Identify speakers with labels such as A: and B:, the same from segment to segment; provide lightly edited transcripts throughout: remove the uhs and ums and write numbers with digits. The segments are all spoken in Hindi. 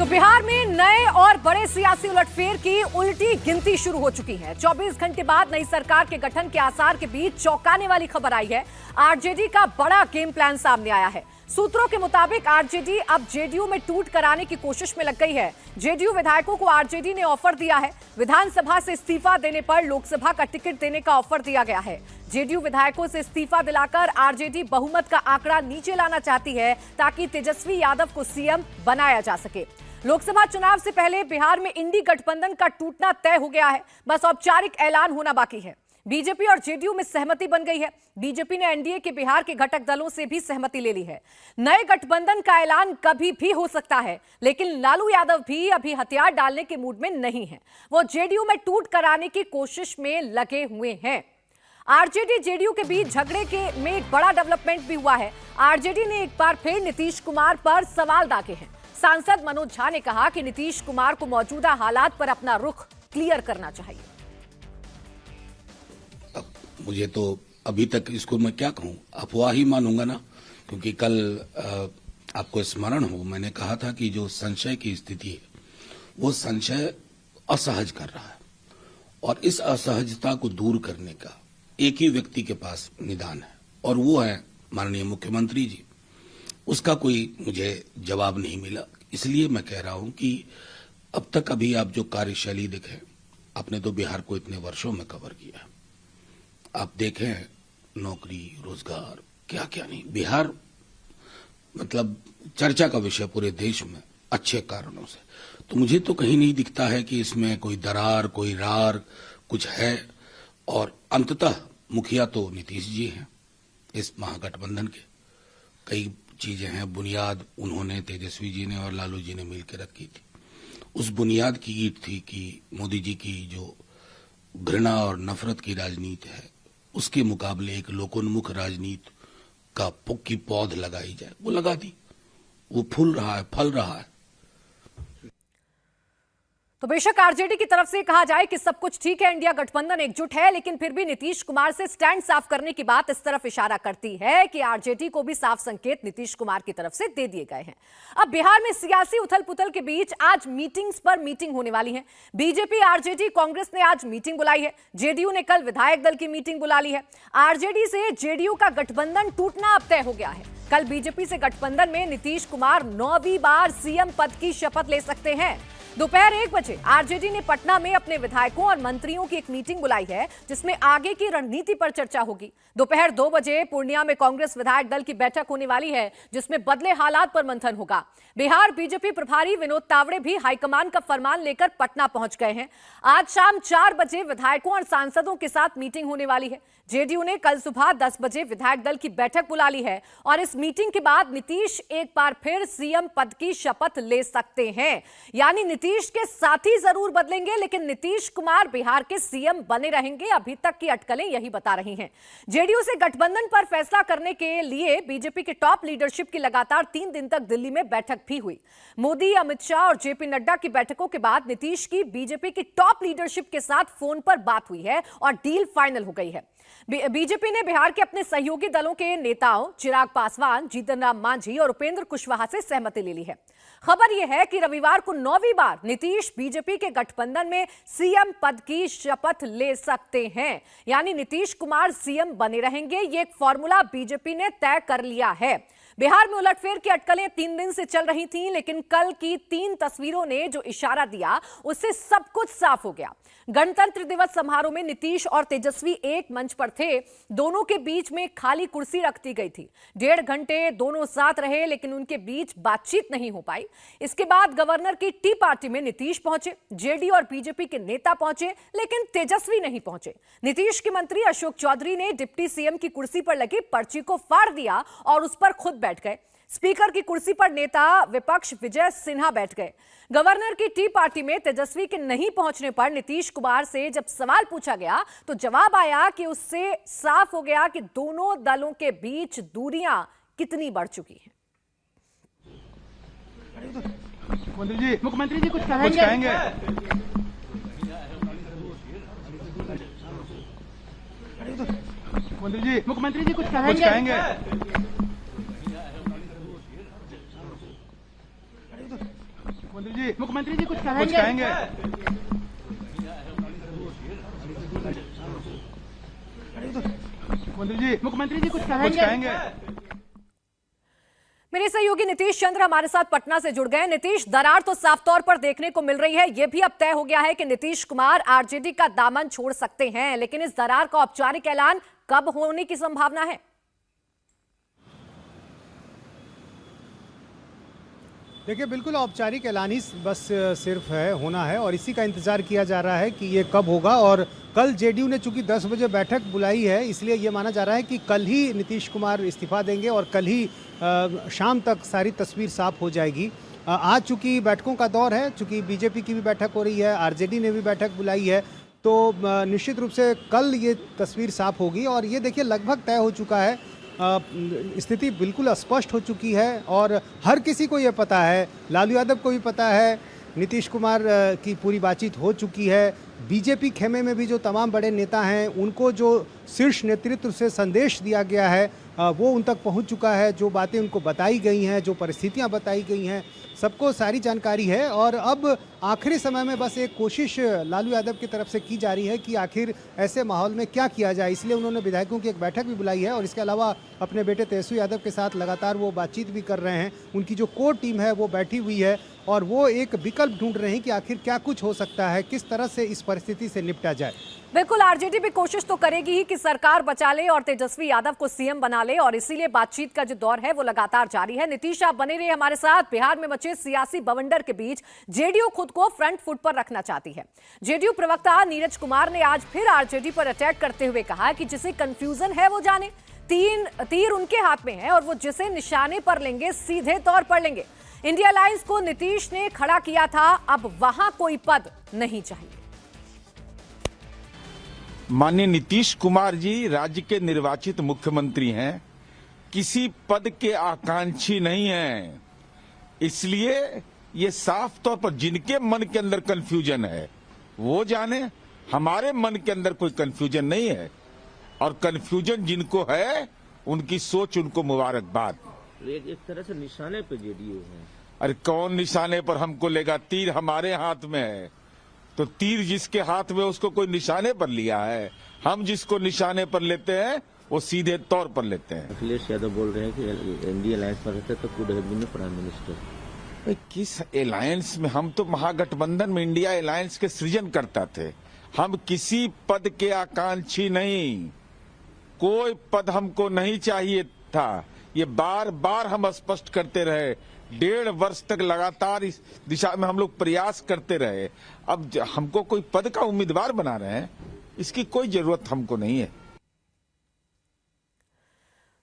A: तो बिहार में नए और बड़े सियासी उलटफेर की उल्टी गिनती शुरू हो चुकी है। 24 घंटे बाद नई सरकार के गठन के आसार के बीच चौंकाने वाली खबर आई है। आरजेडी का बड़ा गेम प्लान सामने आया है। सूत्रों के मुताबिक आरजेडी अब जेडीयू में टूट कराने की कोशिश में लग गई है। जेडीयू विधायकों को आरजेडी ने ऑफर दिया है। विधानसभा से इस्तीफा देने पर लोकसभा का टिकट देने का ऑफर दिया गया है। जेडीयू विधायकों से इस्तीफा दिलाकर आरजेडी बहुमत का आंकड़ा नीचे लाना चाहती है ताकि तेजस्वी यादव को सीएम बनाया जा सके। लोकसभा चुनाव से पहले बिहार में इंडी गठबंधन का टूटना तय हो गया है। बस औपचारिक ऐलान होना बाकी है। बीजेपी और जेडीयू में सहमति बन गई है। बीजेपी ने एनडीए के बिहार के घटक दलों से भी सहमति ले ली है। नए गठबंधन का ऐलान कभी भी हो सकता है, लेकिन लालू यादव भी अभी हथियार डालने के मूड में नहीं है। वो जेडीयू में टूट कराने की कोशिश में लगे हुए हैं। आरजेडी जेडीयू के बीच झगड़े में एक बड़ा डेवलपमेंट भी हुआ है। आरजेडी ने एक बार फिर नीतीश कुमार पर सवाल दागे हैं। सांसद मनोज झा ने कहा कि नीतीश कुमार को मौजूदा हालात पर अपना रुख क्लियर करना चाहिए।
B: मुझे तो अभी तक इसको मैं क्या कहूं, अफवाह ही मानूंगा ना, क्योंकि कल आपको स्मरण हो मैंने कहा था कि जो संशय की स्थिति है वो संशय असहज कर रहा है और इस असहजता को दूर करने का एक ही व्यक्ति के पास निदान है और वो है माननीय मुख्यमंत्री जी। उसका कोई मुझे जवाब नहीं मिला, इसलिए मैं कह रहा हूं कि अब तक अभी आप जो कार्यशैली देखें, आपने तो बिहार को इतने वर्षों में कवर किया, आप देखें नौकरी रोजगार क्या क्या नहीं, बिहार मतलब चर्चा का विषय पूरे देश में अच्छे कारणों से। तो मुझे तो कहीं नहीं दिखता है कि इसमें कोई दरार कोई रार कुछ है। और अंततः मुखिया तो नीतीश जी हैं इस महागठबंधन के। कई चीजें हैं, बुनियाद उन्होंने तेजस्वी जी ने और लालू जी ने मिलकर रखी थी। उस बुनियाद की ईंट थी कि मोदी जी की जो घृणा और नफरत की राजनीति है उसके मुकाबले एक लोकोन्मुख राजनीति की पौध लगाई जाए। वो लगा दी, वो फूल रहा है, फल रहा है।
A: तो बेशक आरजेडी की तरफ से कहा जाए कि सब कुछ ठीक है, इंडिया गठबंधन एकजुट है, लेकिन फिर भी नीतीश कुमार से स्टैंड साफ करने की बात इस तरफ इशारा करती है कि आरजेडी को भी साफ संकेत नीतीश कुमार की तरफ से दे दिए गए हैं। अब बिहार में सियासी उथल पुथल के बीच आज मीटिंग्स पर मीटिंग होने वाली है। बीजेपी आरजेडी कांग्रेस ने आज मीटिंग बुलाई है। जेडीयू ने कल विधायक दल की मीटिंग बुला ली है। आरजेडी से जेडीयू का गठबंधन टूटना अब तय हो गया है। कल बीजेपी से गठबंधन में नीतीश कुमार 9वीं बार सीएम पद की शपथ ले सकते हैं। दोपहर 1 बजे आरजेडी ने पटना में अपने विधायकों और मंत्रियों की एक मीटिंग बुलाई है जिसमें आगे की रणनीति पर चर्चा होगी। दोपहर 2 बजे पूर्णिया में कांग्रेस विधायक दल की बैठक होने वाली है जिसमें बदले हालात पर मंथन होगा। बिहार बीजेपी प्रभारी विनोद तावड़े भी हाईकमान का फरमान लेकर पटना पहुंच गए हैं। आज शाम 4 बजे विधायकों और सांसदों के साथ मीटिंग होने वाली है। जेडीयू ने कल सुबह 10 बजे विधायक दल की बैठक बुला ली है और इस मीटिंग के बाद नीतीश एक बार फिर सीएम पद की शपथ ले सकते हैं। यानी नीतीश के साथी जरूर बदलेंगे, लेकिन नीतीश कुमार बिहार के सीएम बने रहेंगे। अभी तक की अटकलें यही बता रही हैं। जेडीयू से गठबंधन पर फैसला करने के लिए बीजेपी के टॉप लीडरशिप की लगातार 3 दिन तक दिल्ली में बैठक भी हुई। मोदी, अमित शाह और जेपी नड्डा की बैठकों के बाद नीतीश की बीजेपी की टॉप लीडरशिप के साथ फोन पर बात हुई है और डील फाइनल हो गई है। बीजेपी ने बिहार के अपने सहयोगी दलों के नेताओं चिराग पासवान, जीतन राम मांझी और उपेंद्र कुशवाहा से सहमति ले ली है। खबर यह है कि रविवार को 9वीं बार नीतीश बीजेपी के गठबंधन में सीएम पद की शपथ ले सकते हैं। यानी नीतीश कुमार सीएम बने रहेंगे। ये एक फॉर्मूला बीजेपी ने तय कर लिया है। बिहार में उलटफेर की अटकलें 3 दिन से चल रही थीं, लेकिन कल की 3 तस्वीरों ने जो इशारा दिया उससे सब कुछ साफ हो गया। गणतंत्र दिवस समारोह में नीतीश और तेजस्वी एक मंच पर थे। दोनों के बीच में खाली कुर्सी रख दी गई थी। 1.5 घंटे दोनों साथ रहे, लेकिन उनके बीच बातचीत नहीं हो पाई। इसके बाद गवर्नर की टी पार्टी में नीतीश पहुंचे, जेडीयू और बीजेपी के नेता पहुंचे, लेकिन तेजस्वी नहीं पहुंचे। नीतीश के मंत्री अशोक चौधरी ने डिप्टी सीएम की कुर्सी पर लगी पर्ची को फाड़ दिया और उस पर खुद बैठ गए। स्पीकर की कुर्सी पर नेता विपक्ष विजय सिन्हा बैठ गए। गवर्नर की टी पार्टी में तेजस्वी के नहीं पहुंचने पर नीतीश कुमार से जब सवाल पूछा गया तो जवाब आया कि उससे साफ हो गया कि दोनों दलों के बीच दूरियां कितनी बढ़ चुकी हैं।
C: मुख्यमंत्री जी कुछ कहेंगे? मुख्यमंत्री जी कुछ कहेंगे? मुख्यमंत्री जी कुछ कहेंगे? मुख्यमंत्री जी कुछ कहेंगे?
A: मेरे सहयोगी नीतीश चंद्र हमारे साथ पटना से जुड़ गए। नीतीश, दरार तो साफ तौर पर देखने को मिल रही है। यह भी अब तय हो गया है कि नीतीश कुमार आरजेडी का दामन छोड़ सकते हैं, लेकिन इस दरार का औपचारिक ऐलान कब होने की संभावना है?
D: देखिए, बिल्कुल औपचारिक ऐलान ही बस सिर्फ होना है और इसी का इंतजार किया जा रहा है कि ये कब होगा। और कल जेडीयू ने चूंकि 10 बजे बैठक बुलाई है, इसलिए ये माना जा रहा है कि कल ही नीतीश कुमार इस्तीफा देंगे और कल ही शाम तक सारी तस्वीर साफ हो जाएगी। आज चूंकि बैठकों का दौर है, चूंकि बीजेपी की भी बैठक हो रही है, आरजेडी ने भी बैठक बुलाई है, तो निश्चित रूप से कल ये तस्वीर साफ होगी। और ये देखिए, लगभग तय हो चुका है, स्थिति बिल्कुल स्पष्ट हो चुकी है और हर किसी को ये पता है, लालू यादव को भी पता है, नीतीश कुमार की पूरी बातचीत हो चुकी है। बीजेपी खेमे में भी जो तमाम बड़े नेता हैं, उनको जो शीर्ष नेतृत्व से संदेश दिया गया है वो उन तक पहुंच चुका है। जो बातें उनको बताई गई हैं, जो परिस्थितियां बताई गई हैं, सबको सारी जानकारी है। और अब आखिरी समय में बस एक कोशिश लालू यादव की तरफ से की जा रही है कि आखिर ऐसे माहौल में क्या किया जाए। इसलिए उन्होंने विधायकों की एक बैठक भी बुलाई है और इसके अलावा अपने बेटे तेजस्वी यादव के साथ लगातार वो बातचीत भी कर रहे हैं। उनकी जो कोर टीम है वो बैठी हुई है और वो एक विकल्प ढूंढ रहे हैं कि आखिर क्या कुछ हो सकता है, किस तरह से इस परिस्थिति से निपटा जाए।
A: बिल्कुल, आरजेडी भी कोशिश तो करेगी ही कि सरकार बचा ले और तेजस्वी यादव को सीएम बना ले, और इसीलिए बातचीत का जो दौर है वो लगातार जारी है। नीतीश, आप बने रहिए हमारे साथ। बिहार में मचे सियासी बवंडर के बीच जेडीयू खुद को फ्रंट फुट पर रखना चाहती है। जेडीयू प्रवक्ता नीरज कुमार ने आज फिर आरजेडी पर अटैक करते हुए कहा कि जिसे कंफ्यूजन है वो जाने, तीर उनके हाथ में है और वो जिसे निशाने पर लेंगे सीधे तौर पर लेंगे। इंडिया अलायंस को नीतीश ने खड़ा किया था, अब वहां कोई पद नहीं चाहिए।
E: माननीय नीतीश कुमार जी राज्य के निर्वाचित मुख्यमंत्री हैं, किसी पद के आकांक्षी नहीं हैं। इसलिए ये साफ तौर पर जिनके मन के अंदर कंफ्यूजन है वो जाने, हमारे मन के अंदर कोई कंफ्यूजन नहीं है। और कंफ्यूजन जिनको है उनकी सोच, उनको मुबारकबाद।
F: एक तरह से निशाने पे जेडीयू है।
E: अरे कौन निशाने पर हमको लेगा? तीर हमारे हाथ में है, तो तीर जिसके हाथ में उसको कोई निशाने पर लिया है। हम जिसको निशाने पर लेते हैं वो सीधे तौर पर लेते हैं।
F: अखिलेश यादव बोल रहे हैं कि एनडीए अलायंस पर रहते तो could have been prime minister.
E: किस अलायंस में? हम तो महागठबंधन में इंडिया अलायंस के सृजन करता थे। हम किसी पद के आकांक्षी नहीं, कोई पद हमको नहीं चाहिए था। ये बार बार हम स्पष्ट करते रहे, 1.5 वर्ष तक लगातार इस दिशा में हम लोग प्रयास करते रहे। अब हमको कोई पद का उम्मीदवार बना रहे हैं, इसकी कोई जरूरत हमको नहीं है।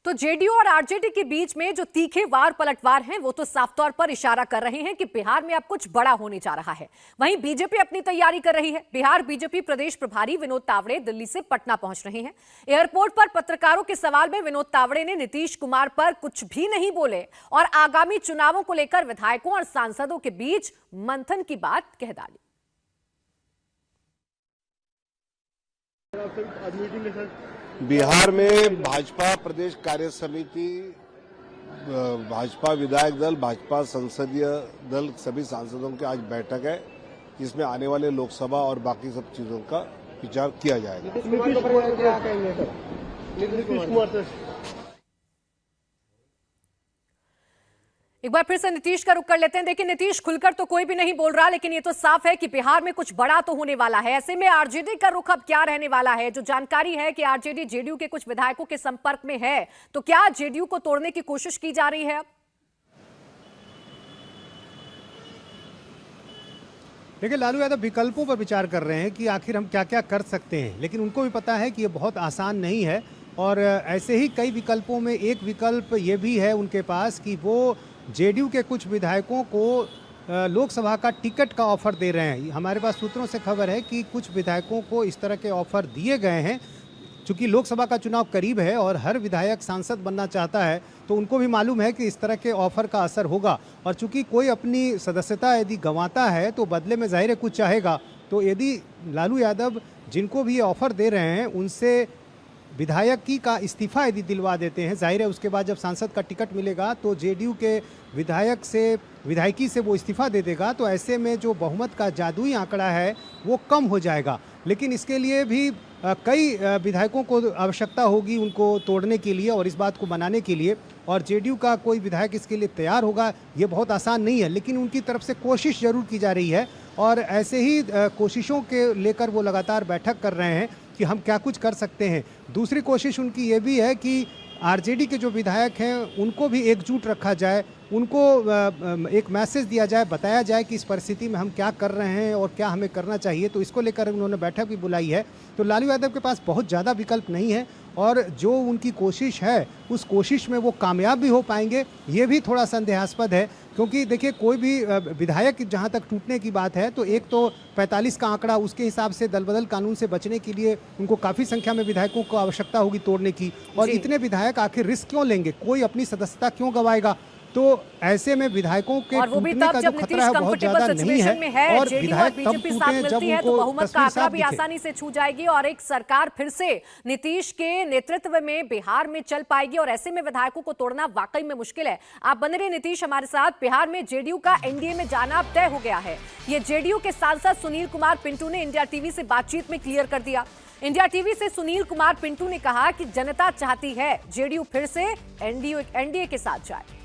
A: तो जेडीयू और आरजेडी के बीच में जो तीखे वार पलटवार हैं वो तो साफ तौर पर इशारा कर रहे हैं कि बिहार में अब कुछ बड़ा होने जा रहा है। वहीं बीजेपी अपनी तैयारी कर रही है। बिहार बीजेपी प्रदेश प्रभारी विनोद तावड़े दिल्ली से पटना पहुंच रहे हैं। एयरपोर्ट पर पत्रकारों के सवाल में विनोद तावड़े ने नीतीश कुमार पर कुछ भी नहीं बोले और आगामी चुनावों को लेकर विधायकों और सांसदों के बीच मंथन की बात कह डाली।
G: बिहार में भाजपा प्रदेश कार्य समिति, भाजपा विधायक दल, भाजपा संसदीय दल, सभी सांसदों की आज बैठक है, जिसमें आने वाले लोकसभा और बाकी सब चीजों का विचार किया जाएगा। नीतीश कुमार
A: एक बार फिर से नीतीश का रुख कर लेते हैं। देखिए नीतीश, खुलकर तो कोई भी नहीं बोल रहा, लेकिन ये तो साफ है कि बिहार में कुछ बड़ा तो होने वाला है। ऐसे में आरजेडी का रुख अब क्या रहने वाला है? जो जानकारी है कि आरजेडी जेडीयू के कुछ विधायकों के संपर्क में है, तो क्या जेडीयू को तोड़ने की कोशिश की जा रही है?
D: देखिए, लालू यादव विकल्पों पर विचार कर रहे हैं कि आखिर हम क्या क्या कर सकते हैं, लेकिन उनको भी पता है कि ये बहुत आसान नहीं है। और ऐसे ही कई विकल्पों में एक विकल्प ये भी है उनके पास कि वो जेडीयू के कुछ विधायकों को लोकसभा का टिकट का ऑफर दे रहे हैं। हमारे पास सूत्रों से खबर है कि कुछ विधायकों को इस तरह के ऑफर दिए गए हैं। चूंकि लोकसभा का चुनाव करीब है और हर विधायक सांसद बनना चाहता है, तो उनको भी मालूम है कि इस तरह के ऑफर का असर होगा। और चूंकि कोई अपनी सदस्यता यदि गंवाता है तो बदले में जाहिर है कुछ चाहेगा। तो यदि लालू यादव जिनको भी ये ऑफर दे रहे हैं उनसे विधायक की का इस्तीफा यदि दिलवा देते हैं, जाहिर है उसके बाद जब सांसद का टिकट मिलेगा तो जेडीयू के विधायक से विधायकी से वो इस्तीफा दे देगा, तो ऐसे में जो बहुमत का जादुई आंकड़ा है वो कम हो जाएगा। लेकिन इसके लिए भी कई विधायकों को आवश्यकता होगी उनको तोड़ने के लिए और इस बात को मनाने के लिए, और जेडीयू का कोई विधायक इसके लिए तैयार होगा ये बहुत आसान नहीं है, लेकिन उनकी तरफ से कोशिश जरूर की जा रही है और ऐसे ही कोशिशों के लेकर वो लगातार बैठक कर रहे हैं कि हम क्या कुछ कर सकते हैं। दूसरी कोशिश उनकी ये भी है कि आरजेडी के जो विधायक हैं उनको भी एकजुट रखा जाए, उनको एक मैसेज दिया जाए, बताया जाए कि इस परिस्थिति में हम क्या कर रहे हैं और क्या हमें करना चाहिए। तो इसको लेकर उन्होंने बैठक भी बुलाई है। तो लालू यादव के पास बहुत ज़्यादा विकल्प नहीं है और जो उनकी कोशिश है उस कोशिश में वो कामयाब भी हो पाएंगे ये भी थोड़ा संदेहास्पद है, क्योंकि देखिए कोई भी विधायक जहां तक टूटने की बात है तो एक तो 45 का आंकड़ा, उसके हिसाब से दलबदल कानून से बचने के लिए उनको काफ़ी संख्या में विधायकों को आवश्यकता होगी तोड़ने की, और इतने विधायक आखिर रिस्क क्यों लेंगे, कोई अपनी सदस्यता क्यों गवाएगा। तो ऐसे में विधायकों के
A: और वो भी
D: टूटने
A: तब
D: का
A: जब
D: जो
A: नीतीश
D: खतरा है बहुत
A: कंफर्टेबल
D: ज्यादा नहीं
A: सिचुएशन में है,
D: और
A: जेडीयू और
D: विधायक तब
A: बीजेपी साथ
D: टूटे जब
A: मिलती है तो
D: उनको
A: बहुमत का
D: तस्वीर
A: आंकड़ा
D: साफ
A: भी
D: दिखे।
A: आसानी से छू जाएगी और एक सरकार फिर से नीतीश के नेतृत्व में बिहार में चल पाएगी और ऐसे में विधायकों को तोड़ना वाकई में मुश्किल है। आप बने रहे नीतीश हमारे साथ। बिहार में जेडीयू का एनडीए में जाना अब तय हो गया है, ये जेडीयू के सांसद सुनील कुमार पिंटू ने इंडिया टीवी से बातचीत में क्लियर कर दिया। इंडिया टीवी से सुनील कुमार पिंटू ने कहा कि जनता चाहती है जेडीयू फिर से एनडीए के साथ जाए।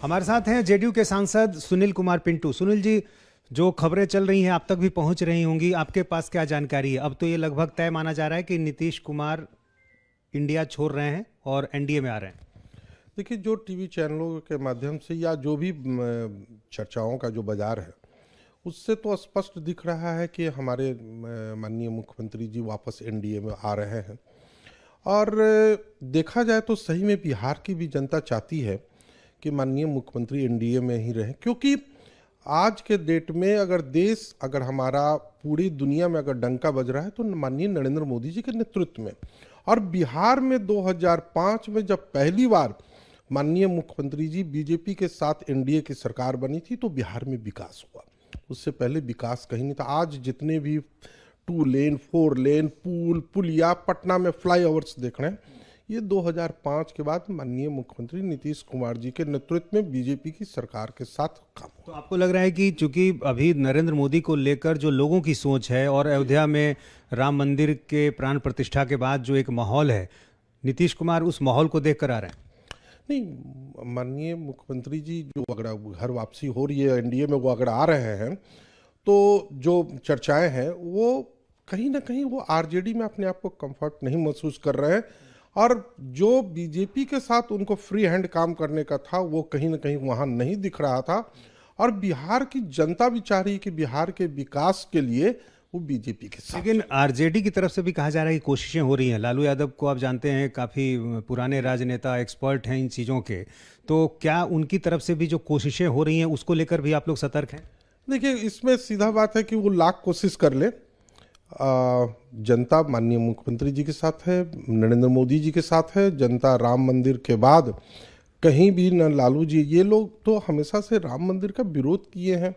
D: हमारे साथ हैं जेडीयू के सांसद सुनील कुमार पिंटू। सुनील जी, जो खबरें चल रही हैं आप तक भी पहुंच रही होंगी, आपके पास क्या जानकारी है? अब तो ये लगभग तय माना जा रहा है कि नीतीश कुमार इंडिया छोड़ रहे हैं और एनडीए में आ रहे हैं।
H: देखिए, जो टीवी चैनलों के माध्यम से या जो भी चर्चाओं का जो बाजार है उससे तो स्पष्ट दिख रहा है कि हमारे माननीय मुख्यमंत्री जी वापस एनडीए में आ रहे हैं। और देखा जाए तो सही में बिहार की भी जनता चाहती है कि माननीय मुख्यमंत्री एनडीए में ही रहें, क्योंकि आज के डेट में अगर हमारा पूरी दुनिया में अगर डंका बज रहा है तो माननीय नरेंद्र मोदी जी के नेतृत्व में। और बिहार में 2005 में जब पहली बार माननीय मुख्यमंत्री जी बीजेपी के साथ एनडीए की सरकार बनी थी तो बिहार में विकास हुआ, उससे पहले विकास कहीं नहीं था। आज जितने भी 2 लेन 4 लेन पुलिया पटना में फ्लाईओवर्स देख रहे हैं, ये 2005 के बाद माननीय मुख्यमंत्री नीतीश कुमार जी के नेतृत्व में बीजेपी की सरकार के साथ काम हुआ।
D: तो आपको लग रहा है कि चूंकि अभी नरेंद्र मोदी को लेकर जो लोगों की सोच है और अयोध्या में राम मंदिर के प्राण प्रतिष्ठा के बाद जो एक माहौल है, नीतीश कुमार उस माहौल को देखकर आ रहे हैं?
H: नहीं, माननीय मुख्यमंत्री जी जो अगर घर वापसी हो रही है एनडीए में, वो अगर आ रहे हैं तो जो चर्चाएं हैं वो कहीं ना कहीं वो आरजेडी में अपने आप को कंफर्ट नहीं महसूस कर रहे हैं, और जो बीजेपी के साथ उनको फ्री हैंड काम करने का था वो कहीं ना कहीं वहां नहीं दिख रहा था। और बिहार की जनता भी चाह रही है कि बिहार के विकास के लिए वो बीजेपी के साथ।
D: लेकिन आरजेडी की तरफ से भी कहा जा रहा है कि कोशिशें हो रही हैं। लालू यादव को आप जानते हैं, काफ़ी पुराने राजनेता, एक्सपर्ट हैं इन चीज़ों के, तो क्या उनकी तरफ से भी जो कोशिशें हो रही हैं उसको लेकर भी आप लोग सतर्क हैं?
H: देखिए, इसमें सीधा बात है कि वो लाख कोशिश कर ले, जनता माननीय मुख्यमंत्री जी के साथ है, नरेंद्र मोदी जी के साथ है। जनता राम मंदिर के बाद कहीं भी न लालू जी, ये लोग तो हमेशा से राम मंदिर का विरोध किए हैं,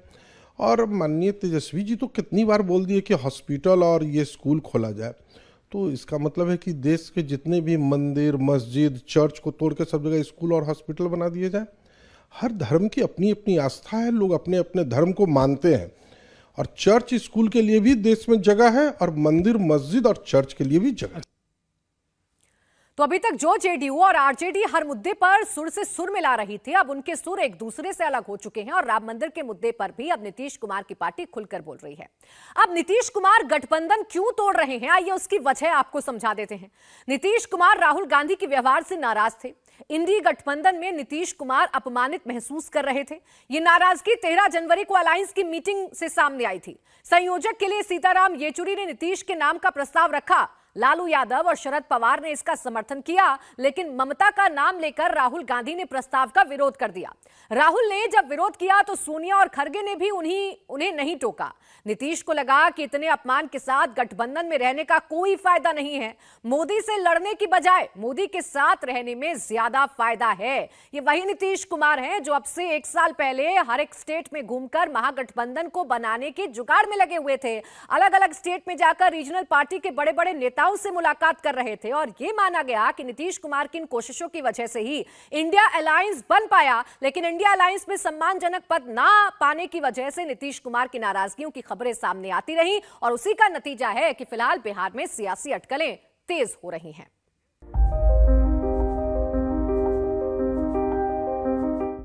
H: और माननीय तेजस्वी जी तो कितनी बार बोल दिए कि हॉस्पिटल और ये स्कूल खोला जाए। तो इसका मतलब है कि देश के जितने भी मंदिर, मस्जिद, चर्च को तोड़ के सब जगह स्कूल और हॉस्पिटल बना दिए जाए। हर धर्म की अपनी अपनी आस्था है, लोग अपने अपने धर्म को मानते हैं, और चर्च स्कूल के लिए भी देश में जगह है और मंदिर, मस्जिद और चर्च के लिए भी जगह है।
A: तो अभी तक जो जेडीयू और आरजेडी हर मुद्दे पर सुर से सुर मिला रही थी, अब उनके सुर एक दूसरे से अलग हो चुके हैं और राम मंदिर के मुद्दे पर भी अब नीतीश कुमार की पार्टी खुलकर बोल रही है। अब नीतीश कुमार गठबंधन क्यों तोड़ रहे हैं, आइए उसकी वजह आपको समझा देते हैं। नीतीश कुमार राहुल गांधी के व्यवहार से नाराज थे। इंडी गठबंधन में नीतीश कुमार अपमानित महसूस कर रहे थे। ये नाराजगी 13 जनवरी को अलायंस की मीटिंग से सामने आई थी। संयोजक के लिए सीताराम येचुरी ने नीतीश के नाम का प्रस्ताव रखा। लालू यादव और शरद पवार ने इसका समर्थन किया, लेकिन ममता का नाम लेकर राहुल गांधी ने प्रस्ताव का विरोध कर दिया। राहुल ने जब विरोध किया तो सोनिया और खरगे ने भी उन्हें नहीं टोका। नीतीश को लगा कि इतने अपमान के साथ गठबंधन में रहने का कोई फायदा नहीं है। मोदी से लड़ने की बजाय मोदी के साथ रहने में ज्यादा फायदा है। ये वही नीतीश कुमार हैं जो अब से 1 साल पहले हर एक स्टेट में घूमकर महागठबंधन को बनाने के जुगाड़ में लगे हुए थे। अलग अलग स्टेट में जाकर रीजनल पार्टी के बड़े बड़े नेताओं नेताओं से मुलाकात कर रहे थे और यह माना गया कि नीतीश कुमार की इन कोशिशों की वजह से ही इंडिया अलायंस बन पाया, लेकिन इंडिया अलायंस में सम्मानजनक पद ना पाने की वजह से नीतीश कुमार की नाराजगियों की खबरें सामने आती रही और उसी का नतीजा है कि फिलहाल बिहार में सियासी अटकलें तेज हो रही हैं।